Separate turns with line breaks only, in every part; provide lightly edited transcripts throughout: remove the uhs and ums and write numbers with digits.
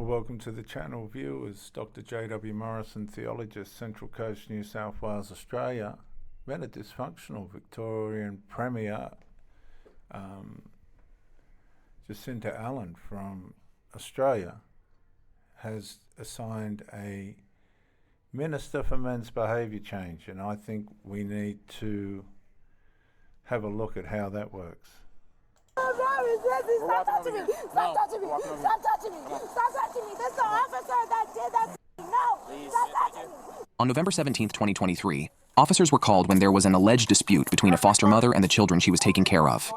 welcome to the channel, viewers. Dr. J.W. Morrison, theologist, Central Coast, New South Wales, Australia. Been a dysfunctional Victorian Premier, Jacinta Allen from Australia, has assigned a Minister for Men's Behaviour Change, and I think we need to have a look at how that works.
Stop touching me! Stop touching me! Stop touching me! Stop touching me! That's the officer that did that. No! Stop touching me!
On November 17, 2023, officers were called when there was an alleged dispute between a foster mother and the children she was taking care of.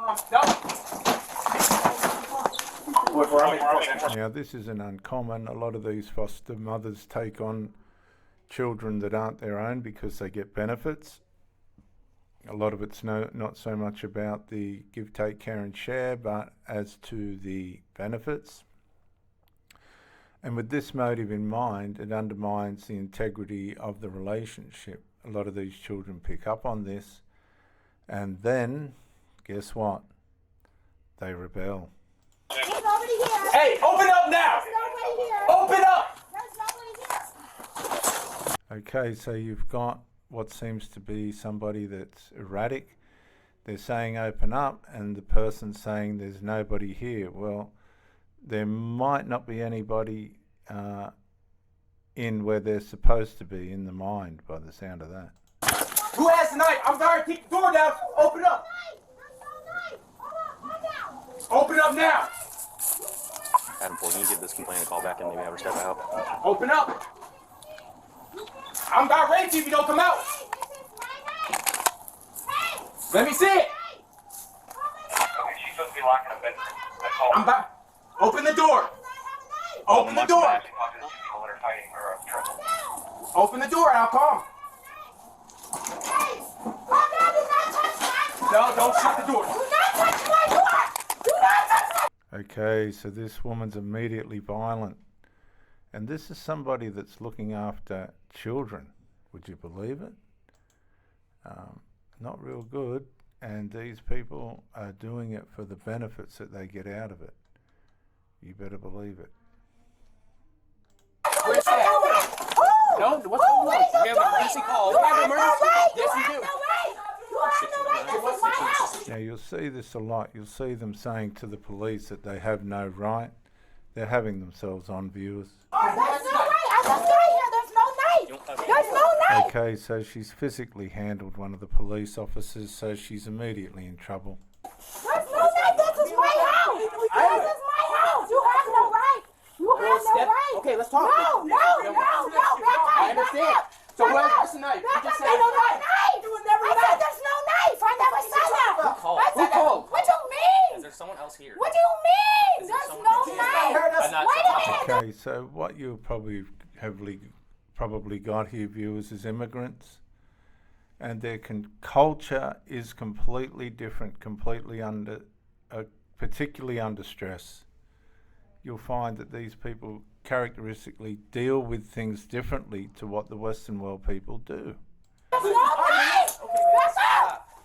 Now, this isn't uncommon. A lot of these foster mothers take on children that aren't their own because they get benefits. A lot of it's not so much about the give, take, care and share, but as to the benefits. And with this motive in mind, it undermines the integrity of the relationship. A lot of these children pick up on this, and then, guess what? They rebel.
There's nobody here!
Hey, open up now!
There's nobody here!
Open up!
There's nobody here!
Okay, so you've got what seems to be somebody that's erratic. They're saying open up, and the person's saying there's nobody here. Well, there might not be anybody in where they're supposed to be in the mind, by the sound of that.
Who has the knife? I'm sorry, keep the door down. Open up!
There's no knife! Hold on,
Open up now!
Adam, can you give this complaint a call back and maybe have her step out?
Open up! I'm about ready to if you don't come out! Let me see it!
Okay, she's supposed to be locking up in.
I'm about... Open the door! Open the door! Open the door and I'll call 'em. No, don't shut the door.
Okay, so this woman's immediately violent. And this is somebody that's looking after children. Would you believe it? Not real good. And these people are doing it for the benefits that they get out of it. You better believe it.
Where's that? No, what's going on? We have an emergency call. We have an emergency. Yes, we do.
Now, you'll see this a lot. You'll see them saying to the police that they have no right. They're having themselves on, viewers.
There's no knife! I just got here! There's no knife! There's no knife!
Okay, so she's physically handled one of the police officers, so she's immediately in trouble.
There's no knife! This is my house! This is my house! You have no right! You have no right!
Okay, let's talk.
No! Back up!
I understand. So where's the knife?
Back up! There's no knife! I said there's no knife! I never said that!
Who called?
What do you mean?
Is there someone else here?
What do you mean? There's no knife! Wait a minute!
Okay, so what you probably got here, viewers, is immigrants, and their culture is completely different, particularly under stress. You'll find that these people characteristically deal with things differently to what the Western world people do.
There's no knife!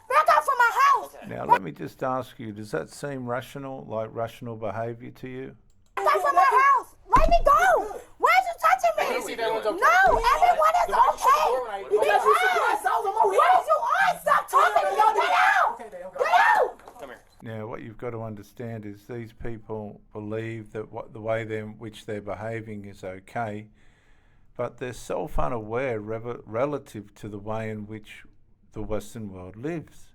Back up from my house!
Now, let me just ask you, does that seem rational, like rational behavior to you?
Back up from my house! Let me go! Why are you touching me? No, everyone is okay! Because you why is you on? Stop talking to me! Get out! Get out!
Come here.
Now, what you've got to understand is these people believe that the way in which they're behaving is okay, but they're self-unaware relative to the way in which the Western world lives.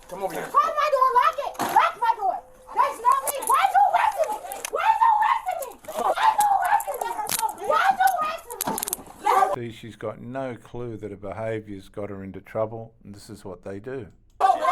Come over here.
Close my door, lock it! Lock my door! There's no me! Why you arresting me? Why you arresting me? Why you arresting me?
See, she's got no clue that her behaviour's got her into trouble, and this is what they do.
Let me go!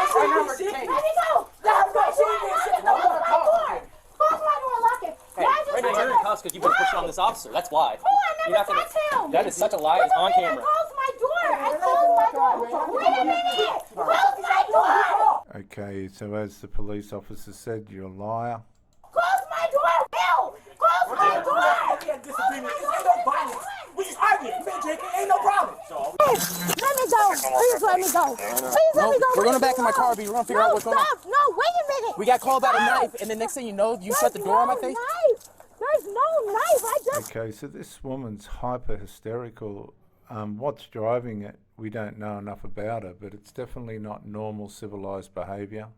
Hey, right now you're in cuffs because you've been pushing on this officer. That's why.
Oh, I never touched him!
That is such a lie. It's on camera.
Close my door! I closed my door! Wait a minute! Close my door!
Okay, so as the police officer said, you're a liar.
Close my door! Bill! Close my door!
Disagreement. Ain't no violence. We just arguing. You ain't drinking. Ain't no problem.
Let me go! Please let me go! Please let me go!
We're going back to my car, B. We're going to figure out what's going on.
No, wait a minute!
We got called about a knife, and the next thing you know, you shut the door on my face?
There's no knife. I just.
Okay, so this woman's hyper hysterical. What's driving it, we don't know enough about her, but it's definitely not normal civilized behavior.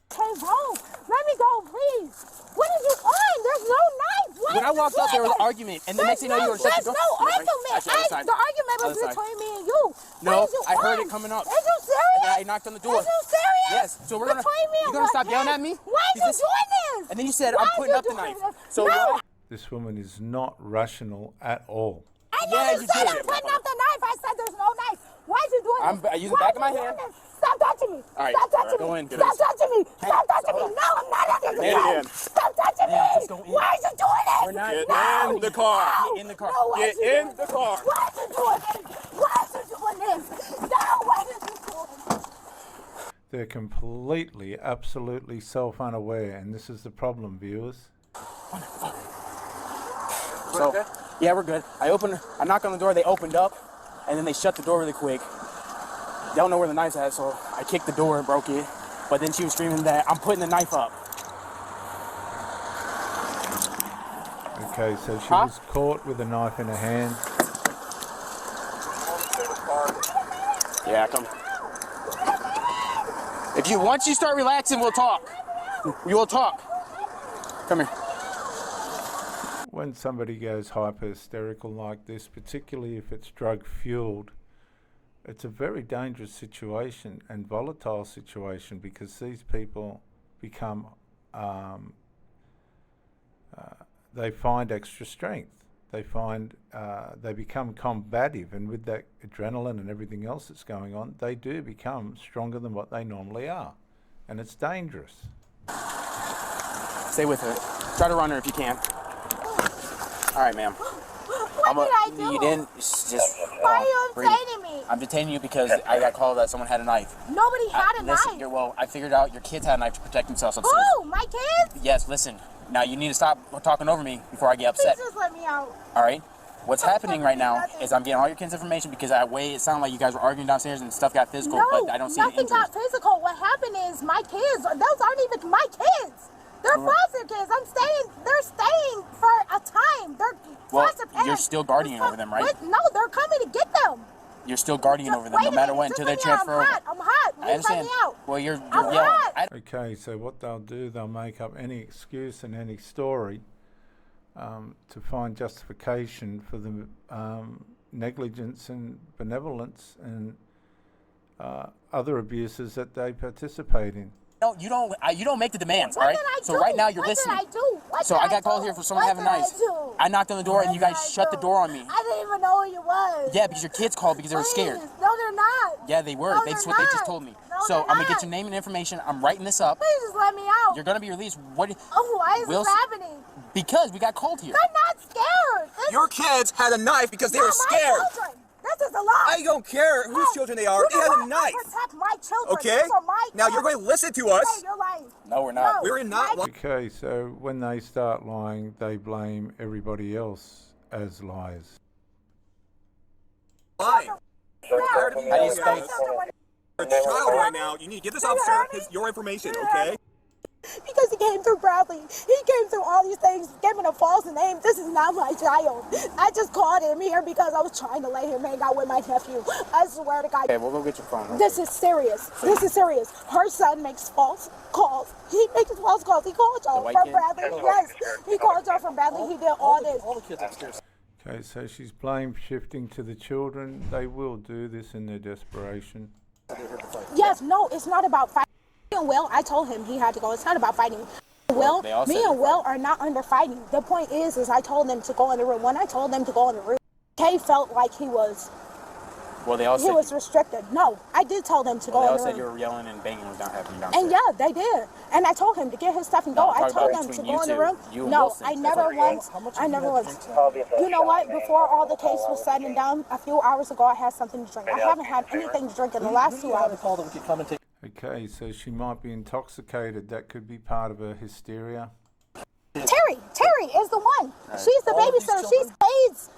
Came home. Let me go, please. What did you find? There's no knife. Why
When I
did you
walked out,
do
there was an
this?
argument, and the next thing you know, you were shut the door.
There's no argument.
Actually, other side.
The argument was
Other side.
between me and you.
No,
What did you
I heard
find?
it coming up.
Is you serious?
And I knocked on the door.
Is you serious?
Yes, so we're gonna.
Between me
You
and
gonna
my
stop yelling
kids?
at me?
Why
Is
are you
this-
doing this?
And then you said,
Why
I'm
are
putting
you
up the
doing
knife.
this?
So
no.
This woman is not rational at all.
I
Yeah,
never
you
said
did.
I'm putting up the knife. I said there's no knife. Why is you doing this?
I use the
Why
back of
is
my
you
hand.
doing this? Stop touching me.
All right,
Stop touching
go
me.
in, get
Stop
it.
touching me. Stop touching me. No, I'm not under the
Get
knife.
in.
Stop touching me.
just go in.
Why is you doing this?
We're not-
no.
Get in the car.
No.
Get in the car.
No, why
Get
is you
in
doing
the
this?
car.
Why is you doing this? Why is you doing this? No, why is you doing this?
They're completely, absolutely self-unaware, and this is the problem, viewers.
So, yeah, we're good. I knocked on the door, they opened up, and then they shut the door really quick. They don't know where the knife's at, so I kicked the door and broke it. But then she was screaming that I'm putting the knife up.
Okay, so she
Huh?
was caught with a knife in her hand.
Yeah, come. Once you start relaxing, we'll talk. We will talk. Come here.
When somebody goes hyper hysterical like this, particularly if it's drug fueled, it's a very dangerous situation and volatile situation, because these people become, they find extra strength. They find, they become combative, and with that adrenaline and everything else that's going on, they do become stronger than what they normally are. And it's dangerous.
Stay with her. Try to run her if you can. All right, ma'am.
What did I do?
You didn't. Just.
Why are you
Brady,
detaining me?
I'm detaining you because I got called that someone had a knife.
Nobody had a
Listen,
knife.
well, I figured out your kids had a knife to protect themselves upstairs.
Who? My kids?
Yes, listen. Now you need to stop talking over me before I get upset.
Please just let me out.
All right. What's happening right now
Nothing.
is I'm getting all your kids' information because it sounded like you guys were arguing downstairs and stuff got physical,
No,
but I don't see any
nothing
injuries.
got physical. What happened is my kids, those aren't even my kids. They're foster kids. They're staying for a time. They're
Well,
foster parents.
you're still guardian over them, right?
No, they're coming to get them.
You're still guardian over them
Wait
no
a
matter
minute,
when
just
until they
let me out.
transfer over.
I'm hot.
I
Please let
understand.
me out.
Well, you're
I'm
yelling.
hot.
Okay, so what they'll do, they'll make up any excuse and any story to find justification for the negligence and benevolence and other abuses that they participate in.
No, you don't make the demands, all
What
right?
did I
So
do?
right now you're
What
listening.
Did I do? What
So
did
I got called
do?
here for someone
What
having
did
knives.
I do?
I knocked on the door and
What
you
did
guys
I
shut the
do?
door on me.
I didn't even know who you was.
Yeah, because your kids called because they were scared.
Please. No, they're not.
Yeah, they were.
No,
That's
they're
what they just
not.
told me.
No,
So
they're
I'm gonna get
not.
your name and information. I'm writing this up.
Please just let me out.
You're gonna be released. What?
Oh, why is
We'll
this
s-
happening?
Because we got called here.
I'm not scared. This
Your kids had a knife because they
not
were
my
scared.
children. This is a lie.
I don't care whose children they are.
You
They
know
had a
what?
knife.
I protect my children.
Okay?
These are my
Now you're
kids.
going to listen to
Hey,
us.
you're lying.
No, we're not.
No.
We're not.
Okay, so when they start lying, they blame everybody else as liars.
Lying.
No.
Tired of you
How do you
yelling
spell
at
it?
us. You're a child right now. You need to give this officer your information, okay?
Because he came through Bradley. He came through all these things, giving a false name. This is not my child. I just called him here because I was trying to let him hang out with my nephew. I swear to God.
Okay, we'll go get your phone.
This is serious. This is serious. Her son makes false calls. He makes false calls. He called y'all
white
from
kid?
Bradley. Yes. He called y'all from Bradley. He did all this.
All the kids upstairs.
Okay, so she's blame shifting to the children. They will do this in their desperation.
Yes, no, it's not about fighting. Me and Will, I told him he had to go. It's not about fighting. Will,
they all
me
said
and Will are not under fighting. The point is I told them to go in the room. When I told them to go in the room, Kay felt like he was
Well, they all said.
restricted. No, I did tell them to
Well, they
go
all
in the
said you
room.
were yelling and banging was not happening downstairs.
And yeah, they did. And I told him to get his stuff and go.
No, I'm
I
talking
told
about
them to
between
go in
you
the
two.
room.
You and
No,
Wilson.
I
That's
never
what-
once. I never once. You know what? Before all the case was said and done, a few hours ago, I had something to drink. I haven't had anything to drink in the last 2 hours.
Okay, so she might be intoxicated. That could be part of her hysteria.
Terry is the one. She's the babysitter. She's Kate's.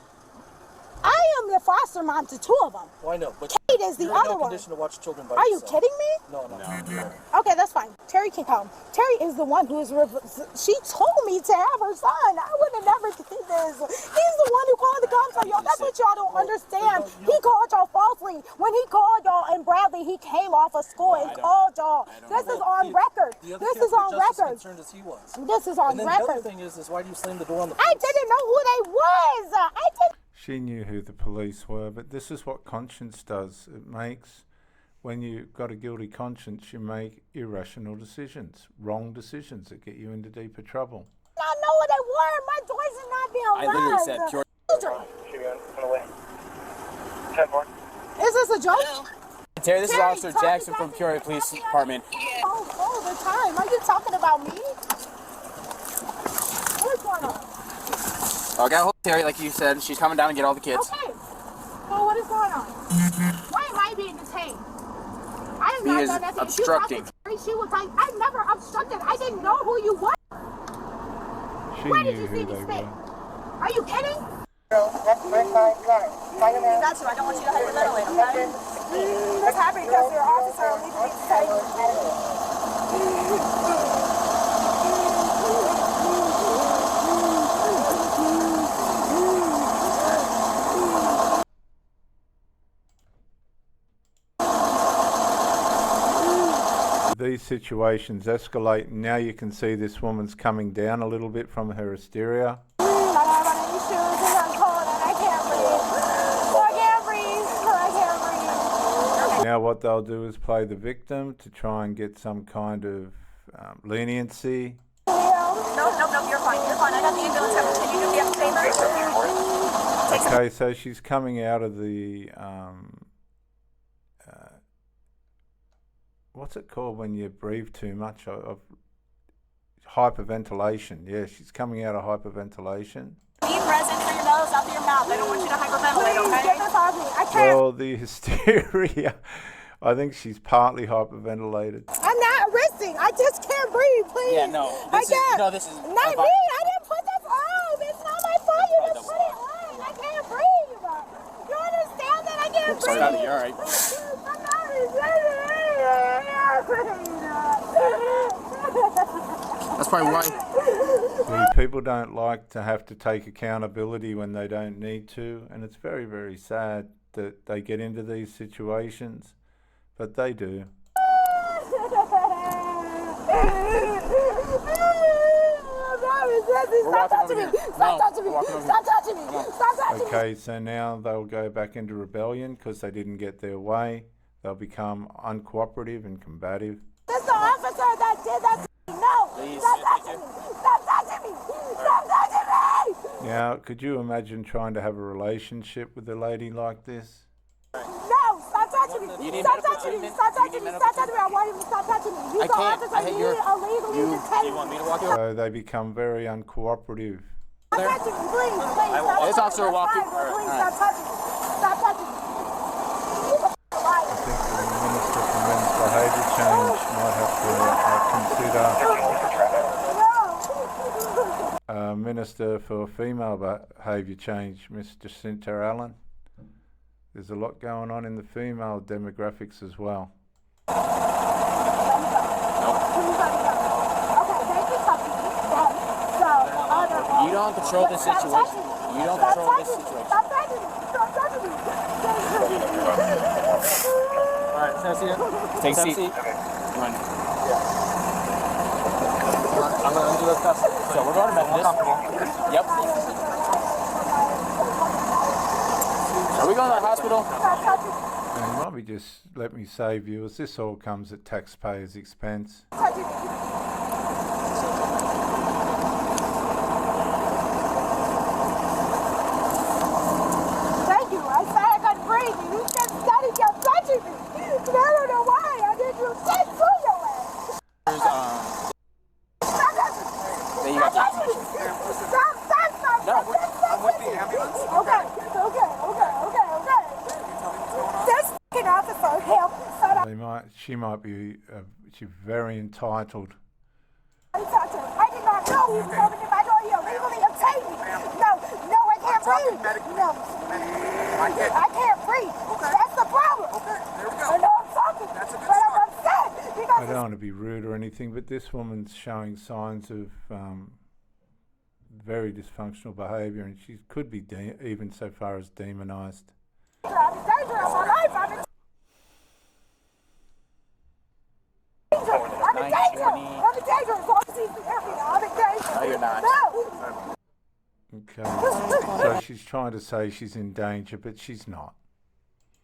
I am the foster mom to two of them.
Well, I know, but
Kate is the other one.
To watch children by
Are you kidding me?
No.
Okay, that's fine. Terry can come. Terry is the one who is. She told me to have her son. I would have never did this. He's the one who called the cops on y'all. That's what y'all don't understand. He called y'all falsely. When he called y'all in Bradley, he came off of school and called y'all. This is on record. This is on record. This is on record.
The other thing is why do you slam the door on the
I didn't know who they was. I didn't.
She knew who the police were, but this is what conscience does. It makes, when you've got a guilty conscience, you make irrational decisions, wrong decisions that get you into deeper trouble.
I know what they were. My voice is not being
I literally said pure.
Is this a joke?
Terry, this is
Terry,
Officer
talk
Jackson from
exactly
Peoria
like
Police
that.
Department.
All the time. Are you talking about me? What's going on?
I got a hold of Terry, like you said. She's coming down to get all the kids.
Okay. Well, what is going on? Why am I being detained? I have not
He is
done nothing.
obstructing.
If you talk to Terry, she was like, I never obstructed. I didn't know who you were.
She
Where
knew
did you
who
see
they
me spit?
were.
Are you kidding?
That's my car.
That's what I don't want you to hyperventilate, okay? That's happening because your officer illegally detained
These situations escalate, and now you can see this woman's coming down a little bit from her hysteria.
I don't have on any shoes and I'm cold and I can't breathe. I can't breathe.
Now what they'll do is play the victim to try and get some kind of leniency.
No, you're fine. You're fine. I got the ambulance coming. Can you do me a favor?
Okay, so she's coming out of the what's it called when you breathe too much? Of hyperventilation. Yeah, she's coming out of hyperventilation.
Deep resin through your nose, out through your mouth. I don't want you to hyperventilate, okay? Get this off me. I can't.
Well, the hysteria, I think she's partly hyperventilated.
I'm not arresting. I just can't breathe, please.
Yeah, no.
I
This is
can't.
no. This is
Not me. I didn't put this on. It's not my fault. You just put it on. I can't breathe. You understand that I can't breathe?
Sorry, you're all right. That's probably why.
See, people don't like to have to take accountability when they don't need to, and it's very, very sad that they get into these situations, but they do.
Stop touching me! Stop touching me! Stop touching me! Stop touching me!
Okay, so now they'll go back into rebellion because they didn't get their way. They'll become uncooperative and combative.
That's the officer that did that to me! No!
Please.
Stop touching me! Stop touching me! Stop touching me!
Now, could you imagine trying to have a relationship with a lady like this?
No! Stop touching me! Stop touching me! Stop touching me! Stop touching me! I want you to stop touching me! He's the officer. He illegally detained me!
Want me to walk you?
So they become very uncooperative.
Stop touching me! Please! Please!
This officer will walk you.
Please stop touching me! Stop touching me!
I think the Minister for Men's Behaviour Change might have to consider Minister for Female Behaviour Change, Ms. Jacinta Allen. There's a lot going on in the female demographics as well.
Okay, thank you, puppy.
You don't control this situation. You don't control this situation.
Stop touching me! Stop touching me!
All right, have a seat.
Take a seat.
Seat.
Run.
I'm gonna undo the cuffs.
So we're going to Methodist. Yep. Are we going to the hospital?
And might we just let me say, viewers, this all comes at taxpayers' expense.
Thank you. I said I couldn't breathe. You just started kept touching me. And I don't know why. I didn't do shit to your ass.
There's
Stop touching me.
There you go.
Stop touching me. Stop.
No,
I'm with the ambulance.
Okay. This fucking officer help me.
She might be she's very entitled.
I did not know he was coming in my door. He illegally obtained me. No, I can't breathe. No, I can't breathe. That's the problem.
want to be rude or anything, but this woman's showing signs of very dysfunctional behaviour, and she could be even so far as demonised.
I'm in danger of my life. I'm in danger. I'm in danger. As long as he's near me, I'm in danger.
No, you're not.
No.
Okay, so she's trying to say she's in danger, but she's not.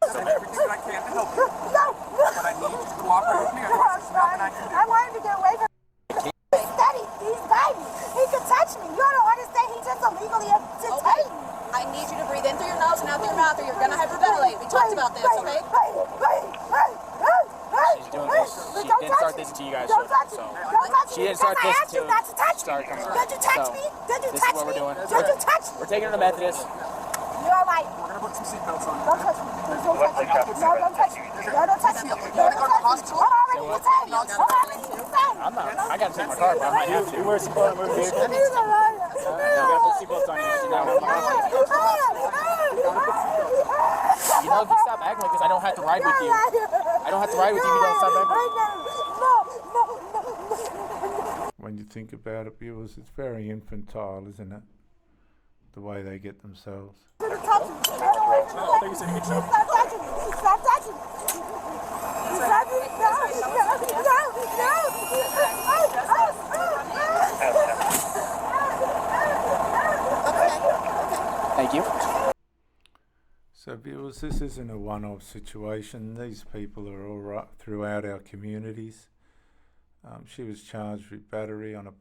So everything that I can to help you.
No.
But I need you to cooperate with me. Otherwise, there's nothing I can do.
I want him to get away from me. He's steady. He's biting. He can touch me. You don't understand. He just illegally detained me.
I need you to breathe in through your nose and out through your mouth, or you're gonna hyperventilate. We talked about this, okay?
She's doing this. She didn't start this until you guys showed up. So she didn't start this until she started coming around.
Did you touch
So
me? Did you
this is
touch
what we're
me?
doing.
Did you touch me?
We're taking her to Methodist.
You're like,
We're going to put some seatbelts on.
don't touch me. Please don't touch me. No, don't touch me. No, don't touch me. No, don't touch me. I'm already detained. I'm already detained.
I'm not. I gotta take my car, but I might have to. You wear a seatbelt and move here. You
He's a liar.
gotta put seatbelts on you. You know, if you stop acting like this, I don't have to ride with you. I don't have to ride with you if you don't stop acting.
When you think about it, viewers, it's very infantile, isn't it? The way they get themselves.
Stop touching me. Stop touching me. Stop touching me. Stop it. No.
Thank you.
So viewers, this isn't a one-off situation. These people are all right throughout our communities. She was charged with battery on a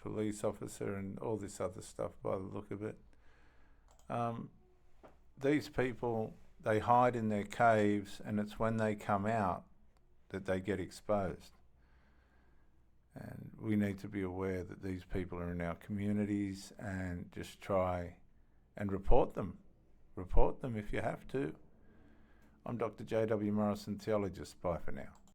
police officer and all this other stuff by the look of it. These people, they hide in their caves, and it's when they come out that they get exposed. And we need to be aware that these people are in our communities, and just try and report them. Report them if you have to. I'm Dr. J.W. Morrison, theologist. Bye for now.